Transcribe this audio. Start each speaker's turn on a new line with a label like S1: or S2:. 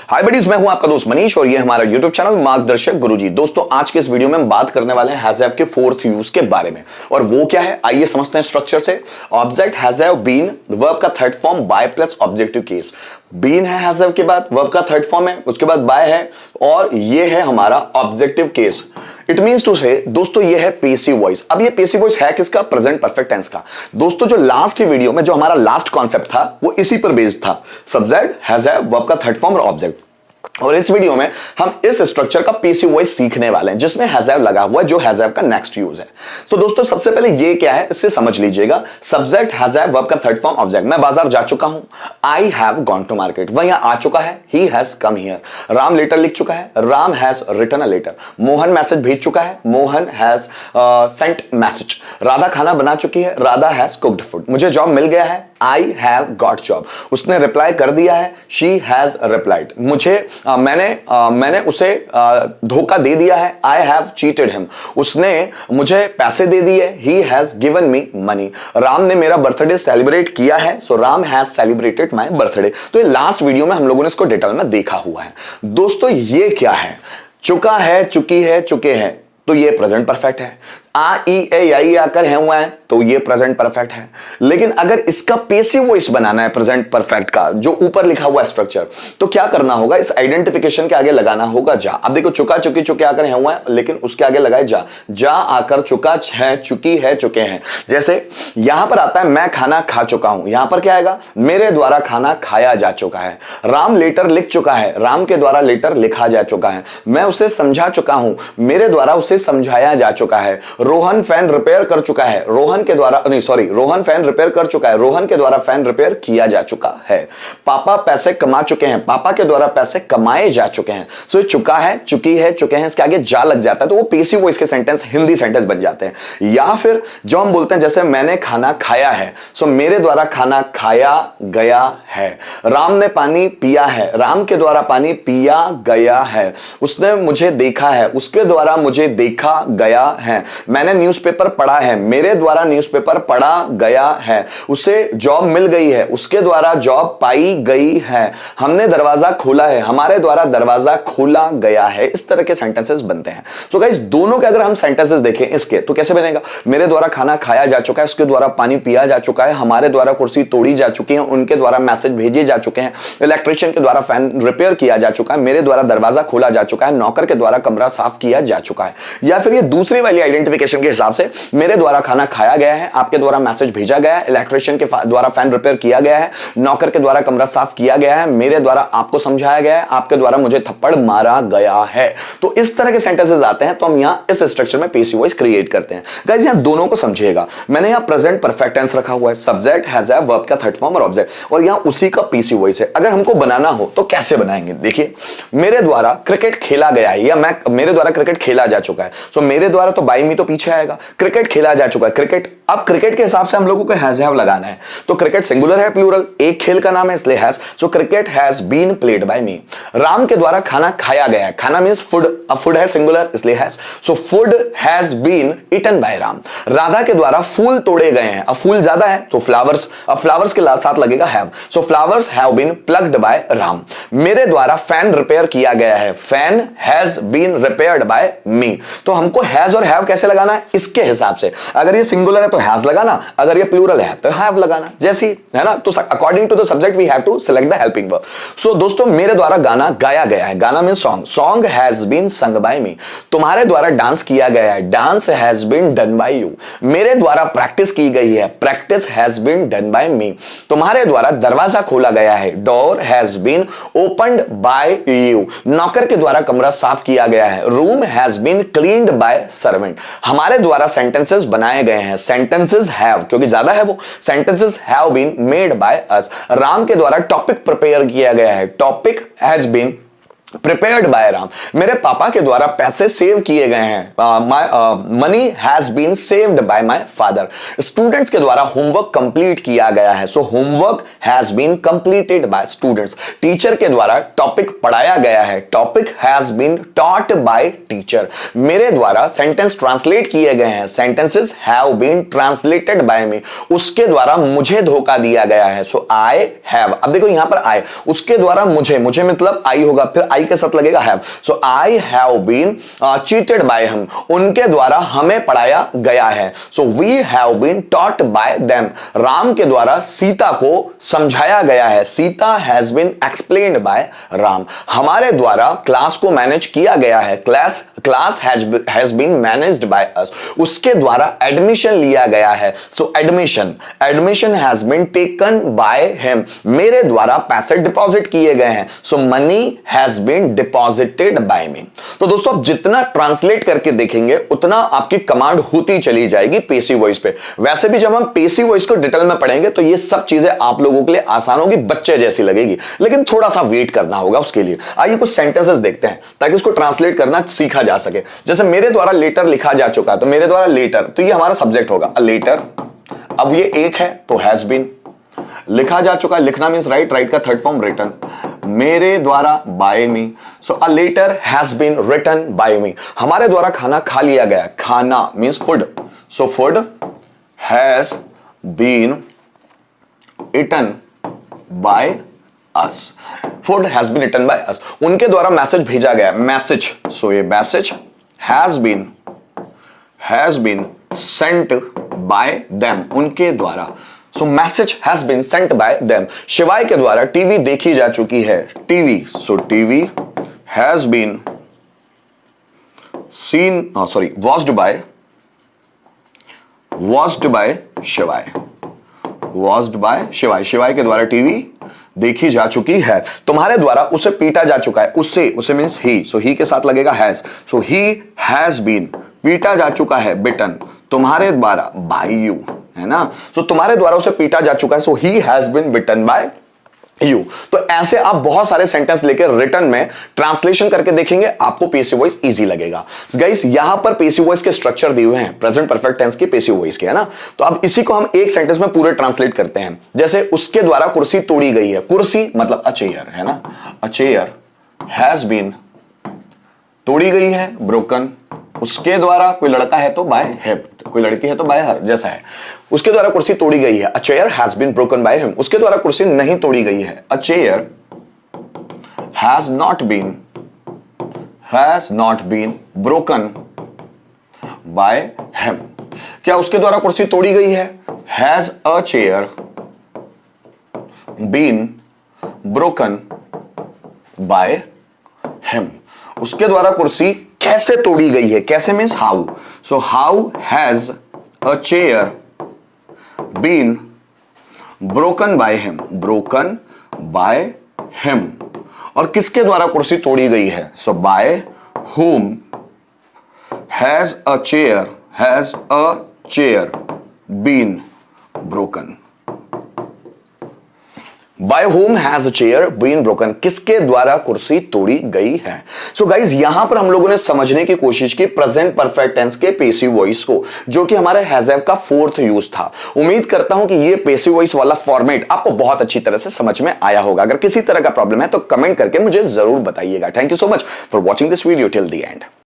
S1: हाय buddies, मैं हूं आपका दोस्त मनीष और ये हमारा यूट्यूब चैनल मार्गदर्शक गुरुजी। दोस्तों, आज के इस वीडियो में हम बात करने वाले हैं हैज हैव के फोर्थ यूज के बारे में। और वो क्या है, आइए समझते हैं स्ट्रक्चर से। Object has have been, verb का third form by plus objective case. Been है हैज हैव के बाद, वर्ब का थर्ड फॉर्म है, उसके बाद बाय है और ये है हमारा objective case. It means to say दोस्तों ये है पेसिव वॉइस। अब ये पेसिव वॉइस है किसका? प्रेजेंट परफेक्ट टेंस का। दोस्तों जो लास्ट की वीडियो में जो हमारा लास्ट कॉन्सेप्ट था वो इसी पर बेस्ड था, सब्जेक्ट हैज हैव वर्ब का थर्ड फॉर्म और ऑब्जेक्ट। और इस वीडियो में हम इस स्ट्रक्चर का पेसिव वॉइस सीखने वाले हैं जिसमें हैज हैव लगा हुआ है, जो हैज हैव का नेक्स्ट यूज है। तो दोस्तों सबसे पहले ये क्या है इससे समझ लीजिएगा। सब्जेक्ट हैज हैव वर्ब का थर्ड फॉर्म ऑब्जेक्ट। मैं बाजार जा चुका हूं, I have gone to market. वह यहां आ चुका है, he has come here. Ram letter लिख चुका है, Ram has written a letter. Mohan message भेज चुका है, Mohan has sent message. Radha खाना बना चुकी है, राधा हैज कुक्ड फूड। मुझे जॉब मिल गया है, आई हैव गॉट जॉब। उसने रिप्लाई कर दिया है, शी हैज रिप्लाइड। मुझे मैंने उसे धोखा दे दिया है, आई हैव चीटेड हिम। उसने मुझे पैसे दे दिए, he has given me money. Ram ने मेरा बर्थडे सेलिब्रेट किया है, so Ram has celebrated my birthday. तो ये लास्ट वीडियो में हम लोगों ने इसको डिटेल में देखा हुआ है। दोस्तों ये क्या है? चुका है, चुकी है, चुके हैं, तो ये प्रेजेंट परफेक्ट है। आ ई ए आई आकर है हुआ है तो ये प्रेजेंट परफेक्ट है। लेकिन अगर इसका पेसिव वॉइस बनाना है प्रेजेंट परफेक्ट का, जो ऊपर लिखा हुआ स्ट्रक्चर, तो क्या करना होगा? इस आइडेंटिफिकेशन के आगे लगाना होगा जा। अब देखो, चुका, चुकी, चुके आकर है हुआ है, लेकिन उसके आगे लगाए जा। जा आकर चुका है, चुकी है, चुके हैं। जैसे यहां पर आता है मैं खाना खा चुका हूं, यहां पर क्या आएगा? मेरे द्वारा खाना खाया जा चुका है। राम लेटर लिख चुका है, राम के द्वारा लेटर लिखा जा चुका है। मैं उसे समझा चुका हूं, मेरे द्वारा उसे समझाया जा चुका है। रोहन फैन रिपेयर कर चुका है, रोहन के द्वारा रोहन फैन रिपेयर कर चुका है, रोहन के द्वारा फैन रिपेयर किया जा चुका है। पापा पैसे कमा चुके हैं, पापा के द्वारा पैसे कमाए जा चुके हैं। सो चुका है, चुकी है, चुके हैं, इसके आगे जा लग जाता है तो वो पेसिव वॉइस के सेंटेंस हिंदी सेंटेंस बन जाते हैं। या फिर जो हम बोलते हैं जैसे मैंने खाना खाया है, सो मेरे द्वारा खाना खाया गया है। राम ने पानी पिया है, राम के द्वारा पानी पिया गया है। उसने मुझे देखा है, उसके द्वारा मुझे देखा गया है। मैंने न्यूज़पेपर पढ़ा है, मेरे द्वारा न्यूज़पेपर पढ़ा गया है। उसे जॉब मिल गई है, उसके द्वारा जॉब पाई गई है। हमने दरवाजा खोला है, हमारे द्वारा दरवाजा खोला गया है। इस तरह के सेंटेंसेस बनते हैं। तो गाइस दोनों के अगर हम सेंटेंसेस देखें इसके, तो कैसे बनेगा? मेरे द्वारा खाना खाया जा चुका है, उसके द्वारा पानी पिया जा चुका है, हमारे द्वारा कुर्सी तोड़ी जा चुकी है, उनके द्वारा मैसेज भेजे जा चुके हैं, इलेक्ट्रिशियन के द्वारा फैन रिपेयर किया जा चुका है, मेरे द्वारा दरवाजा खोला जा चुका है, नौकर के द्वारा कमरा साफ किया जा चुका है। या फिर ये दूसरी वाली आइडेंटिफिकेशन के हिसाब से, मेरे द्वारा खाना खाया गया है, आपके द्वारा मैसेज भेजा गया है, इलेक्ट्रिशियन के द्वारा फैन रिपेयर किया गया है, नौकर के द्वारा कमरा साफ किया गया है, मेरे द्वारा आपको समझाया गया है, आपके द्वारा मुझे थप्पड़ मारा गया है। तो इस तरह के सेंटेंसेस आते हैं तो हम यहां इस स्ट्रक्चर में पेसिव वॉइस क्रिएट करते हैं। गाइस यहां दोनों को समझिएगा, मैंने यहां प्रेजेंट परफेक्ट टेंस रखा हुआ है, सब्जेक्ट हैज हैव वर्ब का थर्ड फॉर्म और ऑब्जेक्ट, और यहां उसी का पेसिव वॉइस है। अगर हमको बनाना हो तो कैसे बनाएंगे? देखिए, मेरे द्वारा क्रिकेट खेला गया है, या मेरे द्वारा क्रिकेट खेला जा चुका है। सो मेरे द्वारा तो बाय मी तो पीछे आएगा, क्रिकेट खेला जा चुका है, क्रिकेट। अब क्रिकेट के हिसाब से हम लोगों को हैज हैव लगाना है, तो क्रिकेट सिंगुलर है प्लूरल, एक खेल का नाम है इसलिए has. So cricket has been played by me. Ram के द्वारा खाना खाया गया है, खाना मींस फूड, अब फूड है सिंगुलर इसलिए has. So food has been eaten by Ram. Radha के द्वारा फूल तोड़े गए हैं, अब फूल ज्यादा है तो फ्लावर्स, अब फ्लावर्स के साथ लगेगा have. So flowers have been plugged by Ram. मेरे द्वारा फैन रिपेयर किया गया है, fan has been repaired by me. तो हमको हैज और हैव कैसे लगाना है? इसके हिसाब से। अगर ये सिंगुलर है तो हैज लगाना, अगर ये प्लूरल है तो हैव लगाना, जैसी है ना। तो according to the subject we have to select the helping verb. So दोस्तों मेरे द्वारा गाना गाया गया है, गाना means song, song has been sung by me. तुम्हारे द्वारा डांस किया गया है, dance has been done by you. मेरे द्वारा प्रैक्टिस की गई है, practice has been done by me. तुम्हारे द्वारा दरवाजा खोला गया है, door has been opened by you. नौकर के द्वारा कमरा साफ किया गया है, room has been cleaned by servant. हमारे द्वारा सेंटेंसेस बनाए गए हैं, सेंटेंसेस हैव, क्योंकि ज्यादा है वो, sentences have been made by us. Ram के द्वारा टॉपिक प्रिपेयर किया गया है, topic has been prepared by Ram, मेरे पापा के द्वारा पैसे सेव किए गए हैं, money has been saved by my father, students के द्वारा होमवर्क कंप्लीट किया गया है, so homework has been completed by students, teacher के द्वारा टॉपिक पढ़ाया गया है, topic has been taught by teacher, मेरे द्वारा सेंटेंस ट्रांसलेट किए गए हैं, sentences have been translated by me, उसके द्वारा मुझे धोखा दिया गया है, सो आई हैव, अब देखो यहां पर आई, उसके द्वारा मुझे, मुझे मतलब आई होगा, फिर आई के साथ लगेगा have, so I have been cheated by him, उनके द्वारा हमें पढ़ाया गया है, so we have been taught by them, Ram के द्वारा सीता को समझाया गया है, Sita has been explained by Ram, हमारे द्वारा क्लास को मैनेज किया गया है, class has been managed by us, उसके द्वारा एडमिशन लिया गया है, so admission has been taken by him, मेरे द्वारा पैसे डिपॉजिट किए गए हैं, so money has been deposited by me. तो दोस्तों आप जितना ट्रांसलेट करके देखेंगे उतना आपकी कमांड होती चली जाएगी पेसिव वॉइस पे। वैसे भी जब हम पेसिव वॉइस को डिटेल में पढ़ेंगे तो ये सब चीजें आप लोगों के लिए आसान होगी, बच्चे जैसी लगेगी, लेकिन थोड़ा सा वेट करना होगा उसके लिए। आइए कुछ सेंटेंसेस देखते हैं ताकि उसको ट्रांसलेट करना सीखा जा सके। जैसे मेरे द्वारा लेटर लिखा जा चुका है, तो मेरे द्वारा लेटर, तो ये हमारा सब्जेक्ट होगा, अ लेटर। अब ये एक है तो हैज बीन, लिखा जा चुका है, लिखना मींस राइट, राइट का थर्ड फॉर्म रिटन, मेरे द्वारा by me, so a letter has been written by me, हमारे द्वारा खाना खा लिया गया, खाना means food, so food has been eaten by us, food has been eaten by us, उनके द्वारा मैसेज भेजा गया, मैसेज, सो ये message has been sent by them, उनके द्वारा, so message has been sent by them, शिवाय के द्वारा टीवी देखी जा चुकी है, TV, so TV has been seen, watched by Shivay, Shivay के द्वारा टीवी देखी जा चुकी है, तुम्हारे द्वारा उसे पीटा जा चुका है, उसे मींस ही, सो ही के साथ लगेगा has, so he has been, पीटा जा चुका है, बिटन, तुम्हारे द्वारा बाय यू, है ना, सो तुम्हारे द्वारा उसे पीटा जा चुका है, so he has been beaten by you. तो ऐसे आप बहुत सारे सेंटेंस लेकर रिटर्न में ट्रांसलेशन करके देखेंगे, आपको पेसिव वॉइस इजी लगेगा। गाइस यहां पर पेसिव वॉइस के स्ट्रक्चर दिए हुए हैं, प्रेजेंट परफेक्ट टेंस के पेसिव वॉइस के, है ना। तो अब इसी को हम एक सेंटेंस में पूरे ट्रांसलेट करते हैं। जैसे उसके द्वारा कुर्सी तोड़ी गई है, कुर्सी मतलब अ चेयर, है ना, अ चेयर हैज बीन, तोड़ी गई है, ब्रोकन, उसके द्वारा, कोई लड़का है तो बाय हिम, कोई लड़की है तो बाय हर, जैसा है, उसके द्वारा कुर्सी तोड़ी गई है, a chair has been broken by him, उसके द्वारा कुर्सी नहीं तोड़ी गई है, a chair has not been broken by him, क्या उसके द्वारा कुर्सी तोड़ी गई है, has a chair been broken by him, उसके द्वारा कुर्सी कैसे तोड़ी गई है, कैसे means how, so how has a chair been broken by him, और किसके द्वारा कुर्सी तोड़ी गई है, so by whom has a chair been broken, by home has a chair been broken, किसके द्वारा कुर्सी तोड़ी गई है। सो गाइज यहां पर हम लोगों ने समझने की कोशिश की प्रेजेंट परफेक्ट टेंस के पेसिव वॉइस को, जो कि हमारे हैज हैव का फोर्थ यूज था। उम्मीद करता हूं कि ये पेसिव वॉइस वाला फॉर्मेट आपको बहुत अच्छी तरह से समझ में आया होगा। अगर किसी तरह का प्रॉब्लम है तो कमेंट करके मुझे जरूर बताइएगा। Thank you so much for watching this video till the end.